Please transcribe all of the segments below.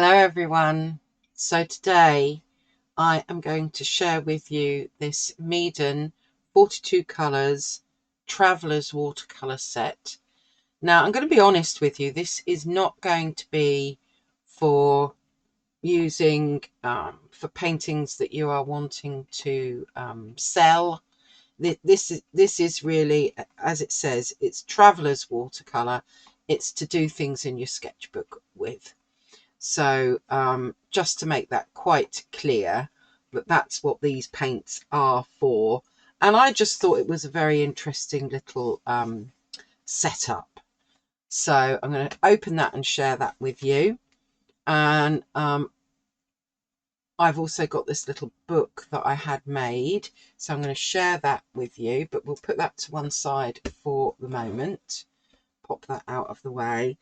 Hello everyone. So today I am going to share with you this Meeden 42 colours Traveller's watercolour set. Now I'm going to be honest with you, this is not going to be for using for paintings that you are wanting to sell. This is really, as it says, it's Traveller's watercolour. It's to do things in your sketchbook with. So just to make that quite clear, that that's what these paints are for. And I just thought it was a very interesting little setup. So I'm going to open that and share that with you. And I've also got this little book that I had made. So I'm going to share that with you, but we'll put that to one side for the moment. Pop that out of the way.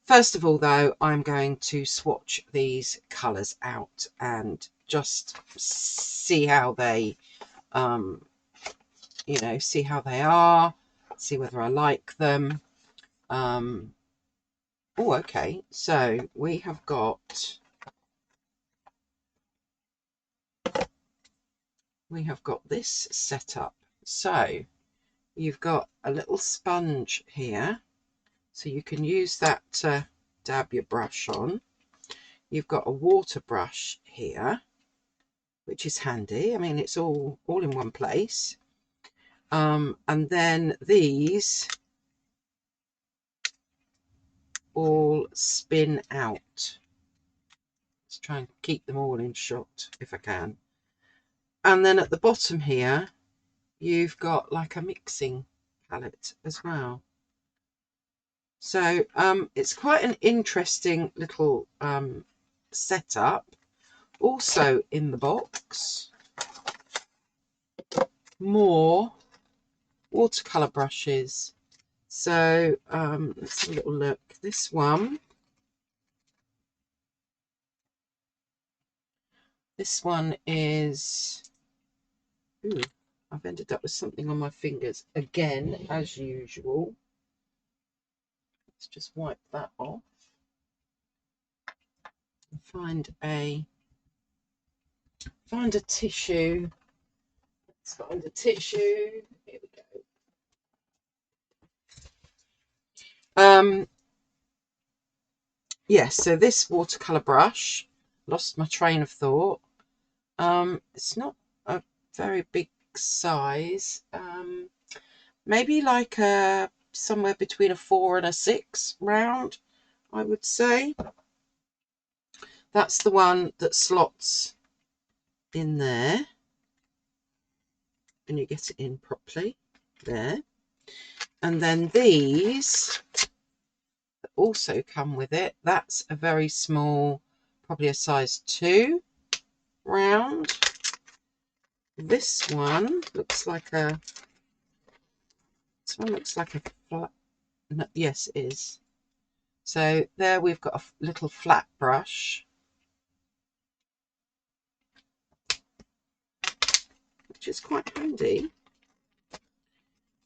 First of all, though, I'm going to swatch these colours out and just see how they, see how they are, see whether I like them. Oh, okay. So we have got this set up. So you've got a little sponge here, so you can use that to dab your brush on. You've got a water brush here, which is handy. I mean, it's all in one place. And then these all spin out. Let's try and keep them all in shot if I can. And then at the bottom here, you've got like a mixing palette as well. So it's quite an interesting little setup. Also in the box, more watercolor brushes. So let's have a little look. This one is, ooh, I've ended up with something on my fingers again, as usual. Let's just wipe that off. Find a tissue. Let's find a tissue. Here we go. Yes, so this watercolor brush, lost my train of thought. It's not a very big size. Maybe like somewhere between a 4 and a 6 round, I would say. That's the one that slots in there, and you get it in properly there. And then these that also come with it, that's a very small, probably a size 2 round. This one looks like a flat, no, yes it is. So there we've got a little flat brush, which is quite handy.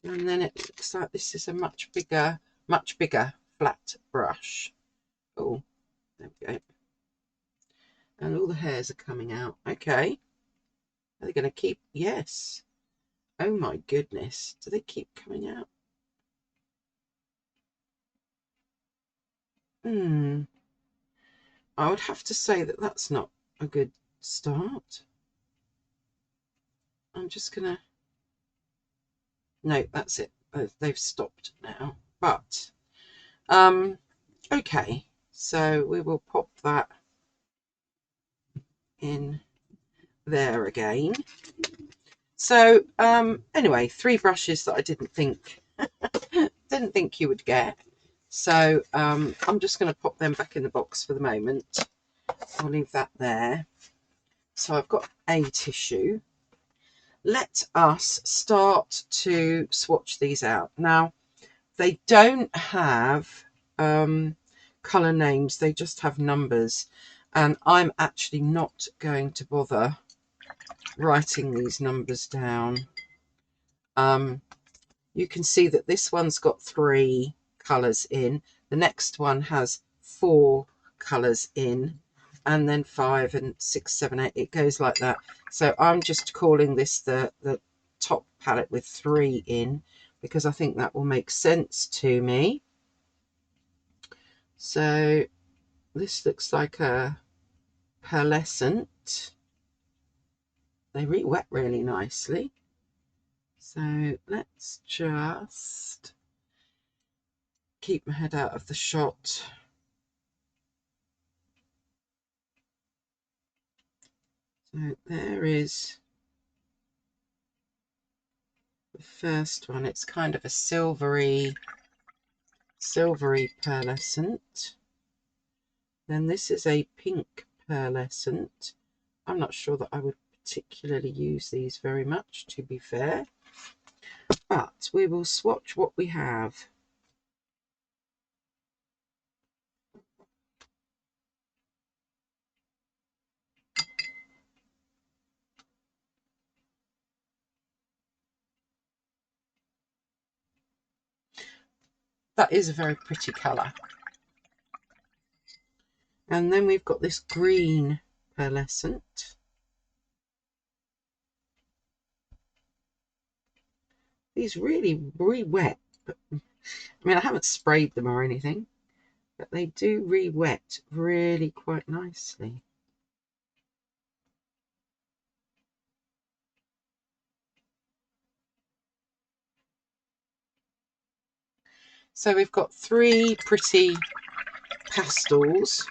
And then it looks like this is a much bigger flat brush. Oh, there we go. And all the hairs are coming out. Okay. Are they going to keep? Yes. Oh my goodness. Do they keep coming out? I would have to say that that's not a good start. I'm just going to... No, that's it. They've stopped now. But, okay. So we will pop that in there again. So anyway, 3 brushes that I didn't think you would get. So I'm just going to pop them back in the box for the moment. I'll leave that there. So I've got a tissue. Let us start to swatch these out. Now, they don't have colour names, they just have numbers. And I'm actually not going to bother writing these numbers down. You can see that this one's got 3 colours in. The next one has 4 colours in. and then 5 and 6, 7, 8. It goes like that. So I'm just calling this the top palette with 3 in, because I think that will make sense to me. So this looks like a pearlescent. They re-wet really nicely. So let's just keep my head out of the shot. So there is the first one. It's kind of a silvery pearlescent. Then this is a pink pearlescent. I'm not sure that I would particularly use these very much, to be fair, but we will swatch what we have. That is a very pretty colour. And then we've got this green pearlescent. These really re-wet. I mean, I haven't sprayed them or anything, but they do re-wet really quite nicely. So we've got 3 pretty pastels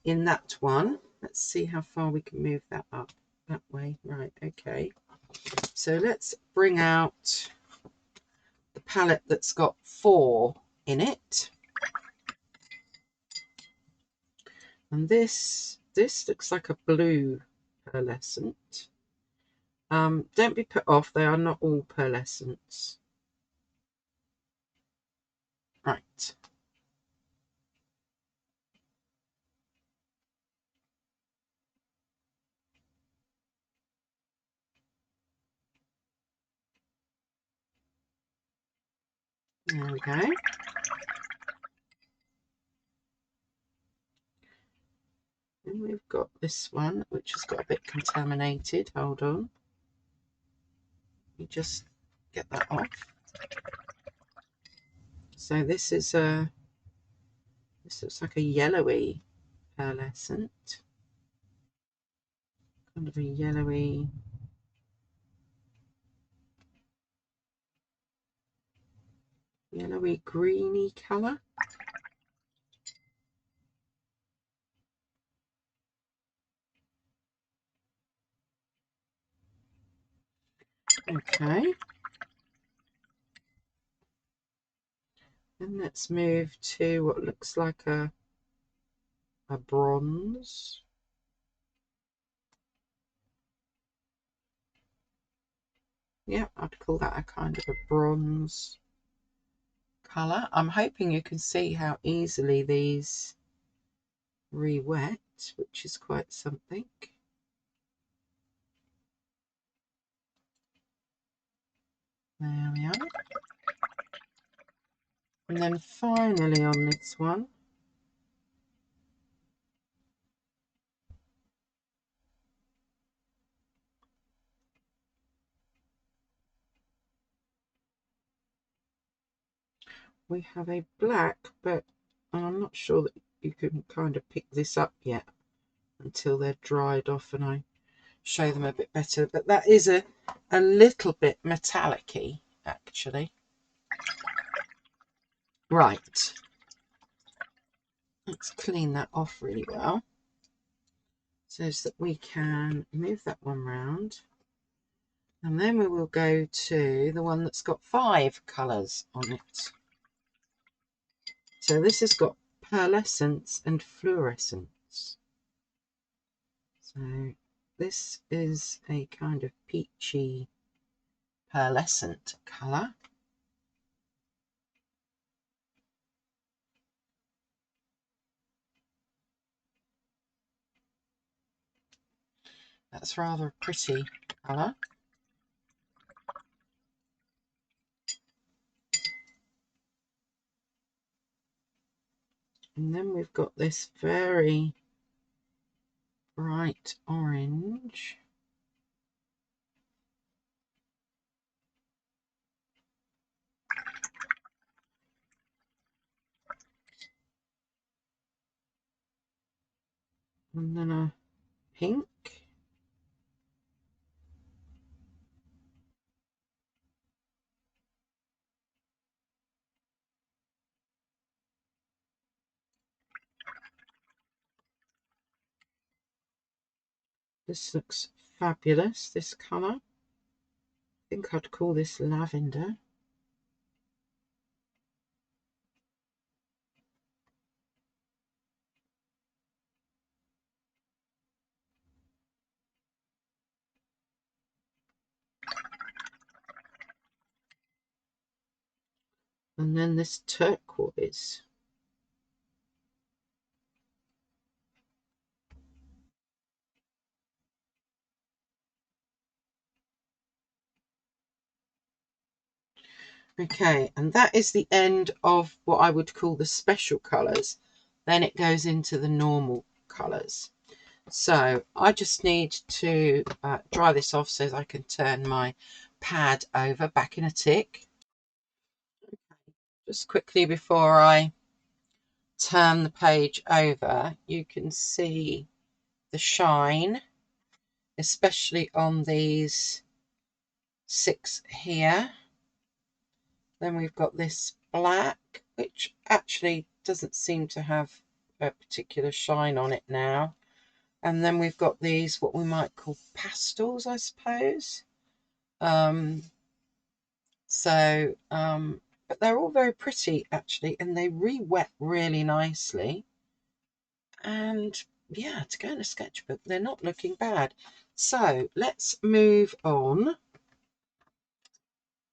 in that one. Let's see how far we can move that up that way. Right, okay. So let's bring out the palette that's got 4 in it. And this looks like a blue pearlescent. Don't be put off, they are not all pearlescents. Right. There we go. And we've got this one, which has got a bit contaminated. Hold on. Let me just get that off. So this is a, this looks like a yellowy pearlescent. Kind of a yellowy, greeny colour. Okay. And let's move to what looks like a bronze. Yeah, I'd call that a kind of a bronze colour. I'm hoping you can see how easily these re-wet, which is quite something. There we are. And then finally on this one, we have a black, but I'm not sure that you can kind of pick this up yet until they're dried off and I show them a bit better. But that is a little bit metallic-y, actually. Right. Let's clean that off really well so that we can move that one round. And then we will go to the one that's got 5 colours on it. So this has got pearlescence and fluorescence. So this is a kind of peachy pearlescent colour. That's rather a pretty colour. And then we've got this very bright orange. And then a pink. This looks fabulous, this colour. I think I'd call this lavender. And then this turquoise. Okay, and that is the end of what I would call the special colours. Then it goes into the normal colours. So I just need to dry this off so that I can turn my pad over back in a tick. Just quickly before I turn the page over, you can see the shine, especially on these 6 here. Then we've got this black, which actually doesn't seem to have a particular shine on it now. And then we've got these, what we might call pastels, I suppose. But they're all very pretty, actually, and they re-wet really nicely. And yeah, to go in a sketchbook, they're not looking bad. So let's move on.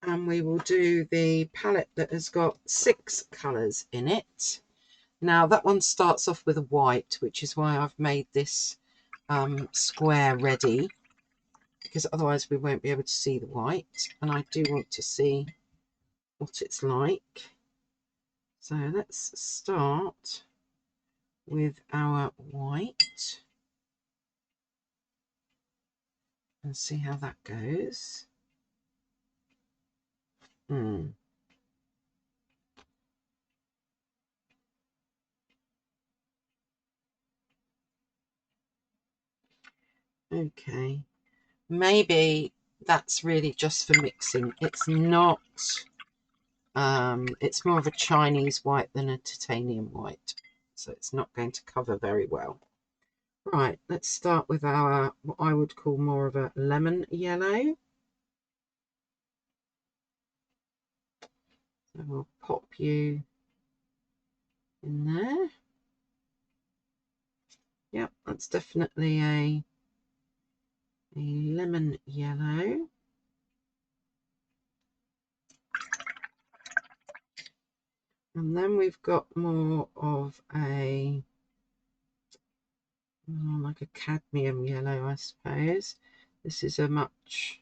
And we will do the palette that has got 6 colours in it. Now that one starts off with a white, which is why I've made this square ready, because otherwise we won't be able to see the white, and I do want to see what it's like. So let's start with our white and see how that goes. Okay, maybe that's really just for mixing. It's not, it's more of a Chinese white than a titanium white, so it's not going to cover very well. Right, let's start with our, what I would call more of a lemon yellow. So we'll pop you in there. Yep, that's definitely a lemon yellow. And then we've got more of a, like a cadmium yellow, I suppose. This is a much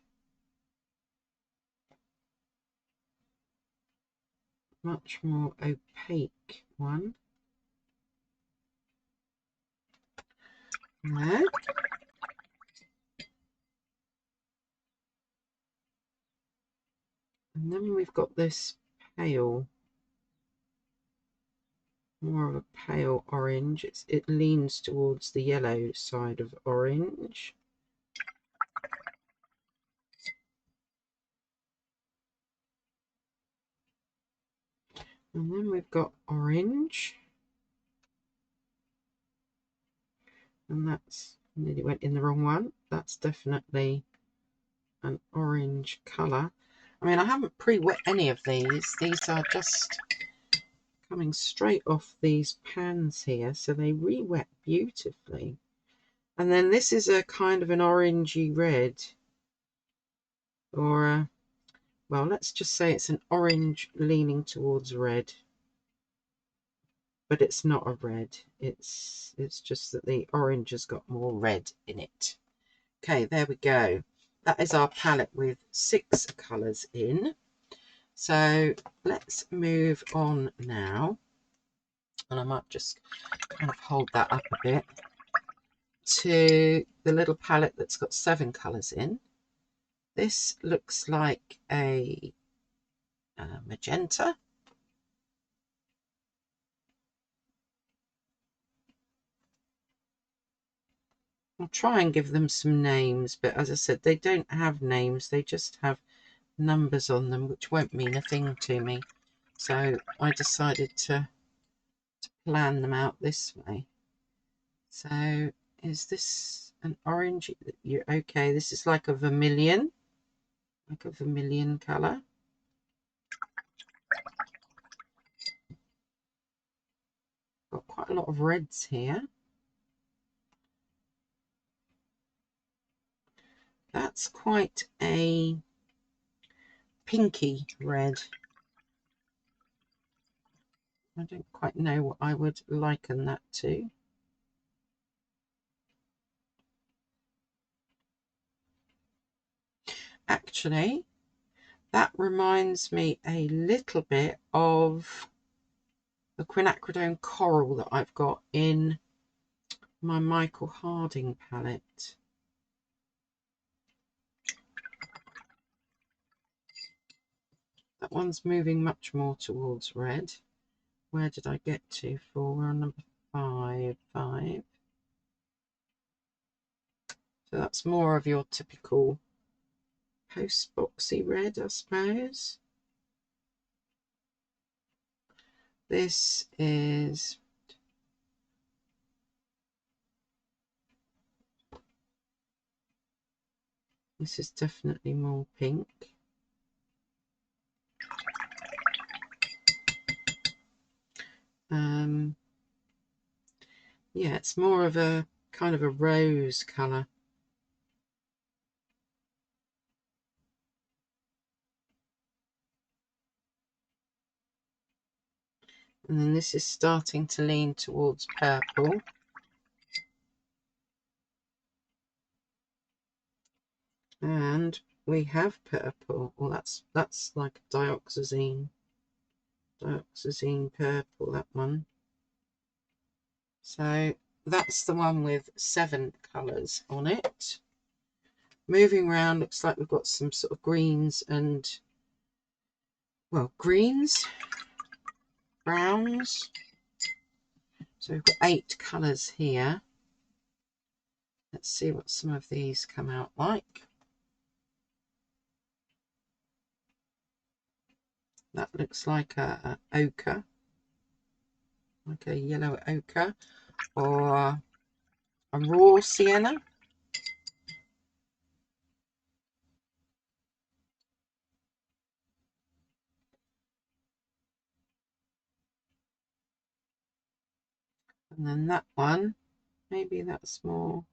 more opaque one. There. And then we've got this pale, more of a pale orange. It leans towards the yellow side of orange. And then we've got orange. And that's, nearly went in the wrong one. That's definitely an orange colour. I mean, I haven't pre-wet any of these. These are just coming straight off these pans here, so they re-wet beautifully. And then this is a kind of an orangey red, or a, well, let's just say it's an orange leaning towards red, but it's not a red. It's just that the orange has got more red in it. Okay, there we go. That is our palette with 6 colours in. So let's move on now. And I might just kind of hold that up a bit. to the little palette that's got 7 colours in. This looks like a magenta. I'll try and give them some names, but as I said, they don't have names, they just have numbers on them, which won't mean a thing to me. So I decided to plan them out this way. So is this an orange? You're okay. This is like a vermilion colour. Got quite a lot of reds here. That's quite a pinky red. I don't quite know what I would liken that to. Actually, that reminds me a little bit of the quinacridone coral that I've got in my Michael Harding palette. That one's moving much more towards red. Where did I get to for? We're on number 5. So that's more of your typical post boxy red, I suppose. This is definitely more pink. Yeah, it's more of a kind of a rose colour. And then this is starting to lean towards purple. And we have purple. Well, that's like a dioxazine purple, that one. So that's the one with 7 colours on it. Moving around, looks like we've got some sort of greens and, well, greens, browns. So we've got 8 colours here. Let's see what some of these come out like. That looks like a ochre, like a yellow ochre, or a raw sienna. And then that one, maybe that's more,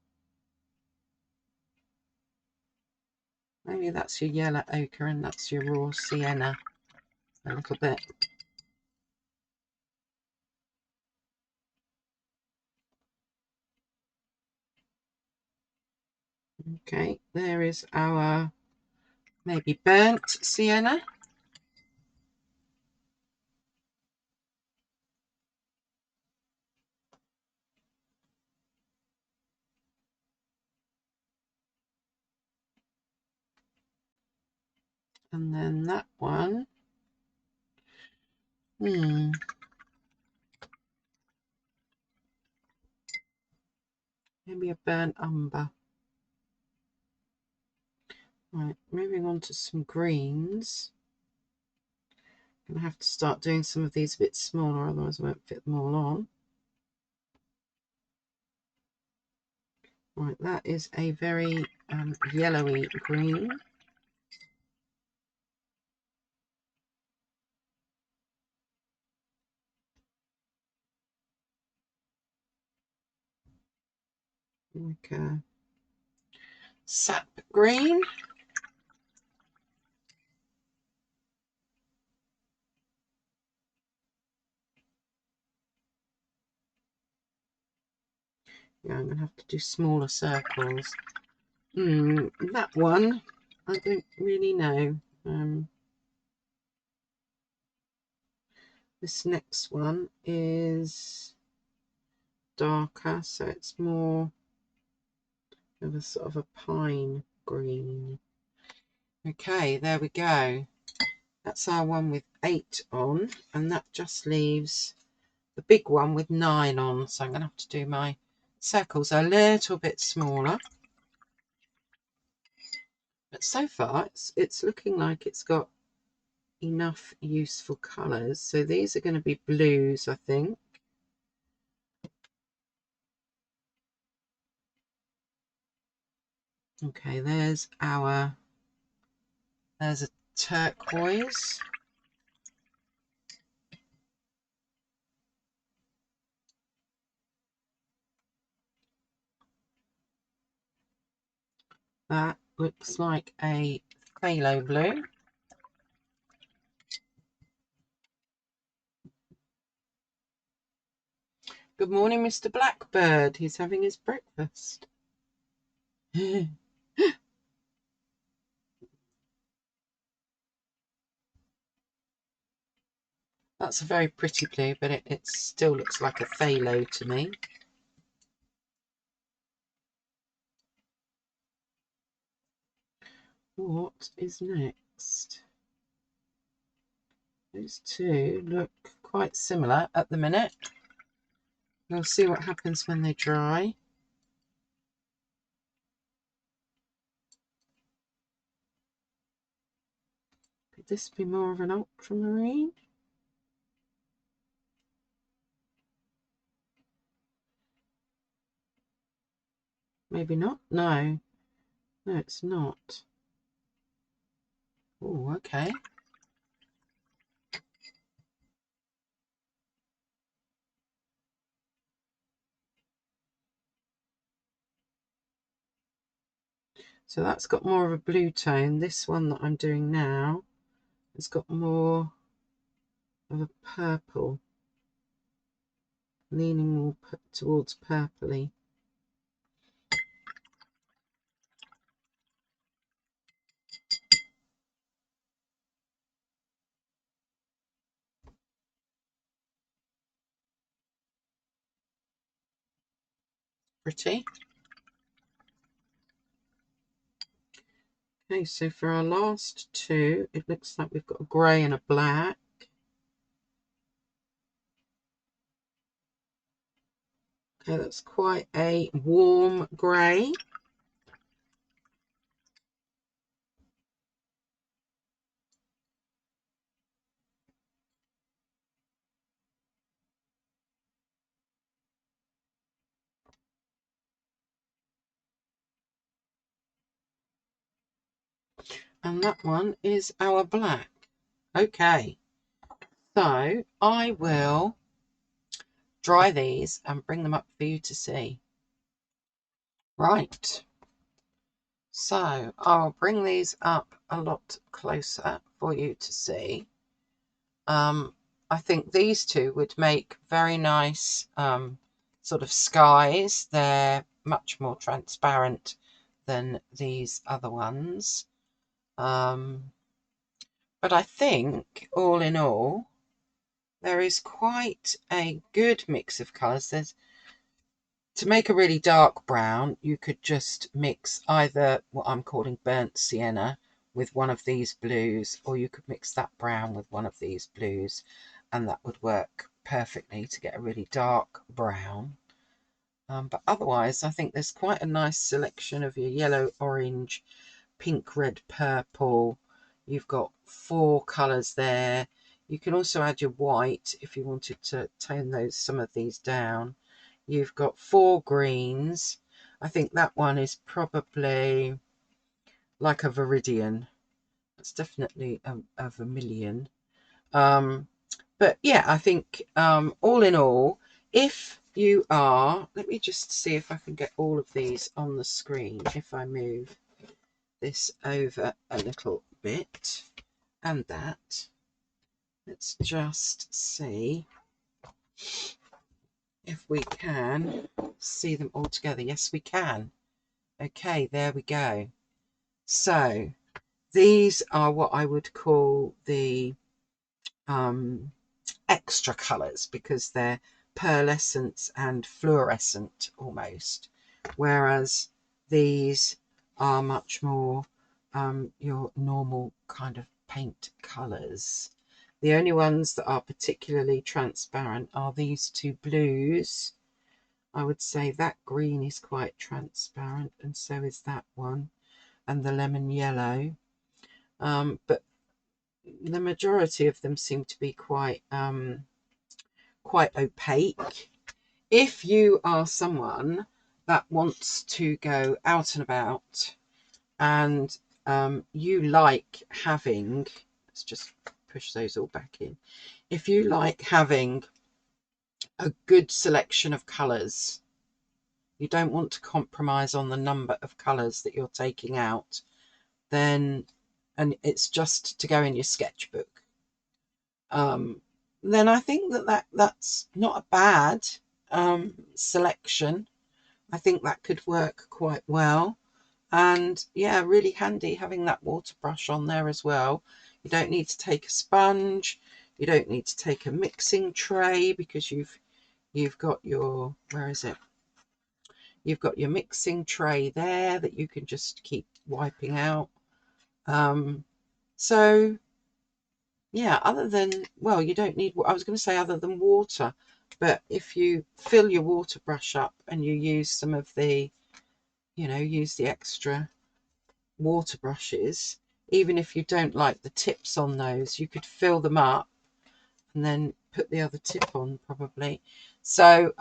maybe that's your yellow ochre and that's your raw sienna a little bit. Okay, there is our maybe burnt sienna. And then that one, maybe a burnt umber. Right, moving on to some greens. I'm going to have to start doing some of these a bit smaller, otherwise I won't fit them all on. Right, that is a very yellowy green. Like a sap green. Yeah, I'm going to have to do smaller circles. That one, I don't really know. This next one is darker, so it's more of a sort of a pine green. Okay, there we go. That's our one with 8 on, and that just leaves the big one with 9 on. So I'm going to have to do my circles a little bit smaller. But so far, it's looking like it's got enough useful colours. So these are going to be blues, I think. Okay, there's a turquoise. That looks like a phthalo blue. Good morning, Mr. Blackbird. He's having his breakfast. That's a very pretty blue, but it still looks like a phthalo to me. What is next? Those two look quite similar at the minute. We'll see what happens when they dry. Could this be more of an ultramarine? Maybe not. No, it's not. Oh, okay. So that's got more of a blue tone. This one that I'm doing now has got more of a purple, leaning more towards purpley. Pretty. Okay, so for our last two, it looks like we've got a grey and a black. Okay, that's quite a warm grey. And that one is our black. Okay, so I will dry these and bring them up for you to see. Right, so I'll bring these up a lot closer for you to see. I think these two would make very nice sort of skies. They're much more transparent than these other ones. But I think all in all, there is quite a good mix of colours. To make a really dark brown, you could just mix either what I'm calling burnt sienna with one of these blues, or you could mix that brown with one of these blues, and that would work perfectly to get a really dark brown. But otherwise, I think there's quite a nice selection of your yellow, orange, pink, red, purple. You've got 4 colours there. You can also add your white if you wanted to tone some of these down. You've got 4 greens. I think that one is probably like a viridian. That's definitely a vermilion. But yeah, I think all in all, if you are, let me just see if I can get all of these on the screen if I move this over a little bit, and that. Let's just see if we can see them all together. Yes, we can. Okay, there we go. So these are what I would call the extra colours, because they're pearlescent and fluorescent almost, whereas these are much more your normal kind of paint colours. The only ones that are particularly transparent are these two blues. I would say that green is quite transparent, and so is that one, and the lemon yellow. But the majority of them seem to be quite opaque. If you are someone that wants to go out and about and you like having, let's just push those all back in. If you like having a good selection of colours, you don't want to compromise on the number of colours that you're taking out, then, and it's just to go in your sketchbook, then I think that's not a bad selection. I think that could work quite well. And yeah, really handy having that water brush on there as well. You don't need to take a sponge, you don't need to take a mixing tray, because you've got your, where is it? You've got your mixing tray there that you can just keep wiping out. So yeah, other than, well, you don't need, I was going to say other than water, but if you fill your water brush up and you use some of the, use the extra water brushes, even if you don't like the tips on those, you could fill them up and then put the other tip on probably. So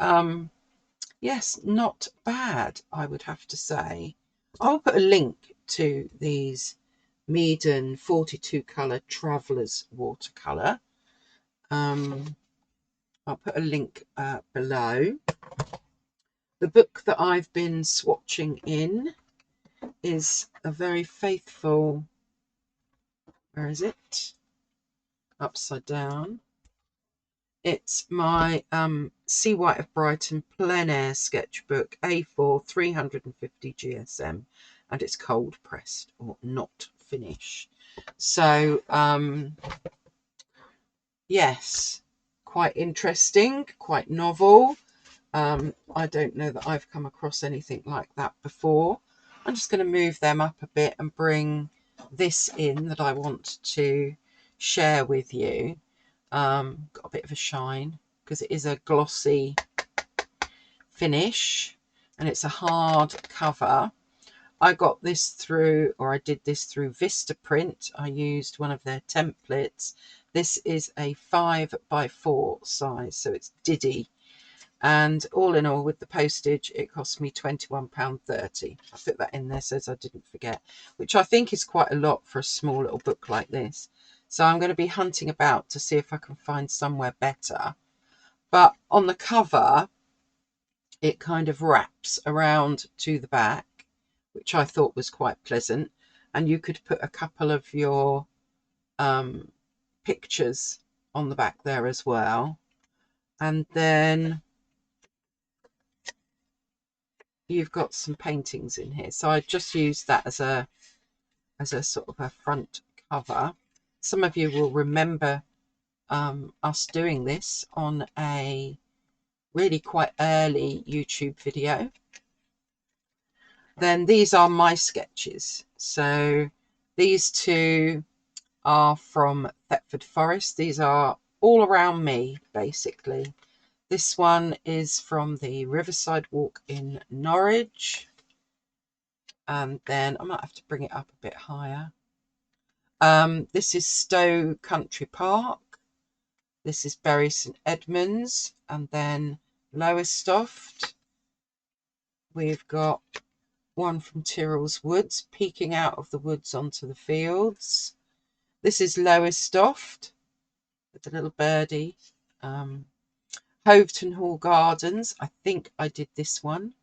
yes, not bad, I would have to say. I'll put a link to these Meeden 42 colour Traveller's watercolour. I'll put a link below. The book that I've been swatching in is a very faithful, where is it? Upside down. It's my Sea White of Brighton plein air sketchbook, A4 350 GSM, and it's cold pressed or not finish. So yes, quite interesting, quite novel. I don't know that I've come across anything like that before. I'm just going to move them up a bit and bring this in that I want to share with you. Got a bit of a shine because it is a glossy finish and it's a hard cover. I got this through, or I did this through Vistaprint. I used one of their templates. This is a 5x4 size, so it's Diddy. And all in all, with the postage, it cost me £21.30. I put that in there so as I didn't forget, which I think is quite a lot for a small little book like this. So I'm going to be hunting about to see if I can find somewhere better. But on the cover, it kind of wraps around to the back, which I thought was quite pleasant. And you could put a couple of your pictures on the back there as well. And then you've got some paintings in here. So I just used that as a sort of a front cover. Some of you will remember us doing this on a really quite early YouTube video. Then these are my sketches. So these two are from Thetford Forest. These are all around me, basically. This one is from the Riverside Walk in Norwich. And then I might have to bring it up a bit higher. This is Stowe Country Park. This is Bury St Edmunds, and then Lowestoft. We've got one from Tyrrell's Woods, peeking out of the woods onto the fields. This is Lowestoft with the little birdie. Hoveton Hall Gardens. I think I did this one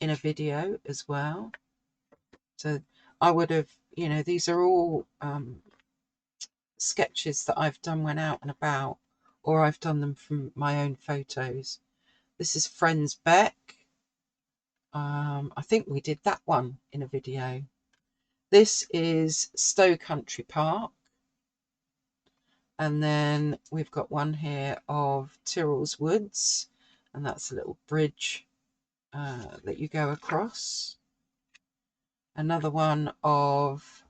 in a video as well. So I would have, these are all sketches that I've done when out and about, or I've done them from my own photos. This is Friends Beck. I think we did that one in a video. This is Stowe Country Park. And then we've got one here of Tyrrell's Woods, and that's a little bridge that you go across. another one of,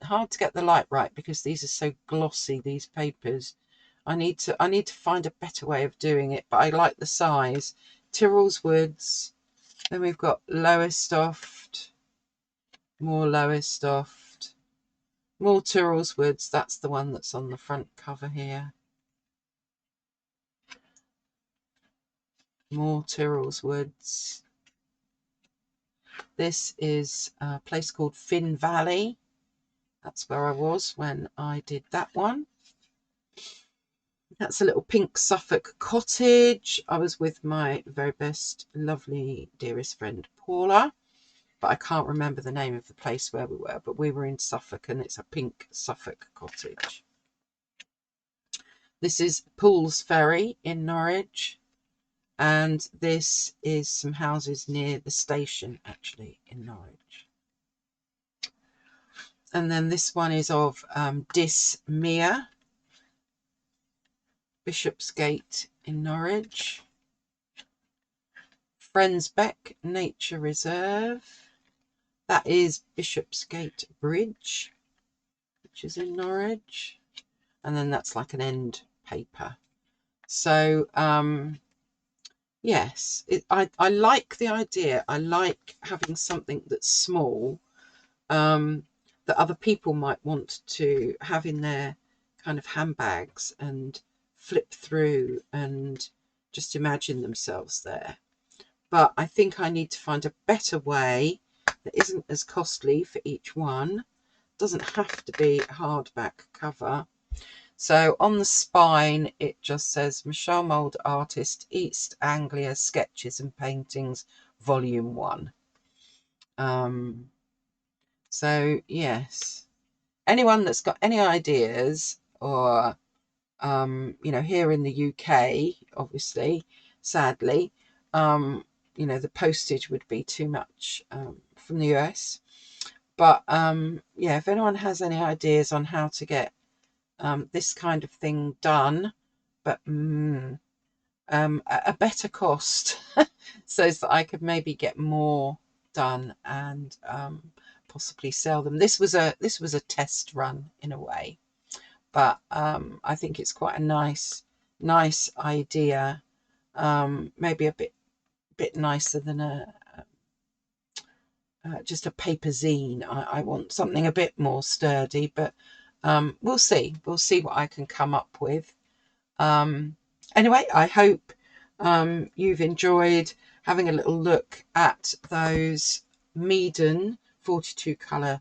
hard to get the light right because these are so glossy, these papers. I need to find a better way of doing it, but I like the size. Tyrrell's Woods. Then we've got Lowestoft, more Lowestoft, more Tyrrell's Woods. That's the one that's on the front cover here. More Tyrrell's Woods. This is a place called Finn Valley. That's where I was when I did that one. That's a little pink Suffolk cottage. I was with my very best, lovely, dearest friend Paula, but I can't remember the name of the place where we were, but we were in Suffolk and it's a pink Suffolk cottage. This is Pools Ferry in Norwich, and this is some houses near the station actually in Norwich. And then this one is of Dismere, Bishopsgate in Norwich. Friendsbeck Nature Reserve. That is Bishopsgate Bridge, which is in Norwich. And then that's like an end paper. So, yes, I like the idea. I like having something that's small, that other people might want to have in their kind of handbags and flip through and just imagine themselves there. But I think I need to find a better way that isn't as costly for each one. Doesn't have to be a hardback cover. So on the spine, it just says Michelle Mould Artist, East Anglia Sketches and Paintings, Volume 1. So yes, anyone that's got any ideas, or you know, here in the UK, obviously, sadly, you know, the postage would be too much from the US. But yeah, if anyone has any ideas on how to get this kind of thing done, but a better cost, so that I could maybe get more done and possibly sell them. This was a test run in a way, but I think it's quite a nice idea. Maybe a bit nicer than just a paper zine. I want something a bit more sturdy, but we'll see what I can come up with. Anyway, I hope you've enjoyed having a little look at those Meeden 42 colour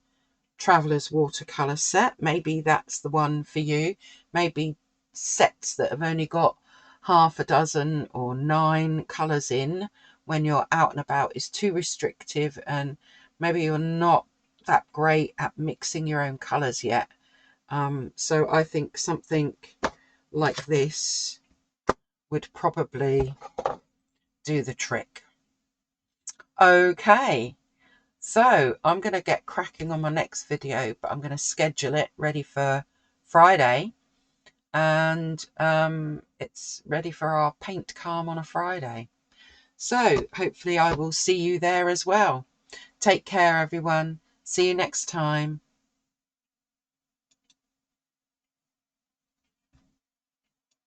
Traveller's watercolour set. Maybe that's the one for you. Maybe sets that have only got half a dozen or 9 colours in when you're out and about is too restrictive, and maybe you're not that great at mixing your own colours yet. So I think something like this would probably do the trick. Okay, so I'm going to get cracking on my next video, but I'm going to schedule it ready for Friday, and it's ready for our paint calm on a Friday. So hopefully I will see you there as well. Take care, everyone. See you next time.